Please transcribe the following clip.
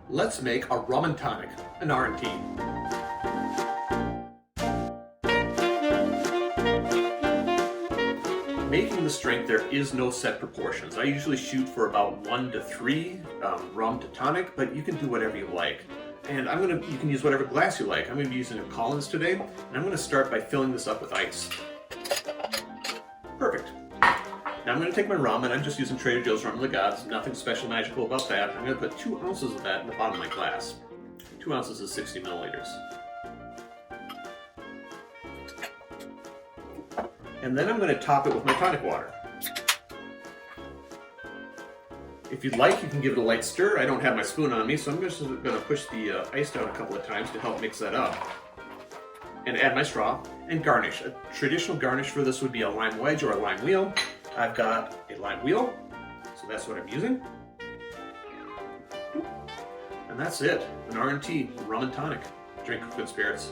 Let's make a rum and tonic, an R&T. Making the strength, there is no set proportions. I usually shoot for about 1 to 3 rum to tonic, but you can do whatever you like. And you can use whatever glass you like. I'm going to be using a Collins today, and I'm going to start by filling this up with ice. Perfect. Now I'm going to take my rum, and I'm just using Trader Joe's Rum of the Gods. Nothing special magical about that. I'm going to put 2 ounces of that in the bottom of my glass. 2 ounces is 60 milliliters. And then I'm going to top it with my tonic water. If you'd like, you can give it a light stir. I don't have my spoon on me, so I'm just going to push the ice down a couple of times to help mix that up. And add my straw and garnish. A traditional garnish for this would be a lime wedge or a lime wheel. I've got a lime wheel, so that's what I'm using. And that's it, an R&T, rum and tonic. Drink with good spirits.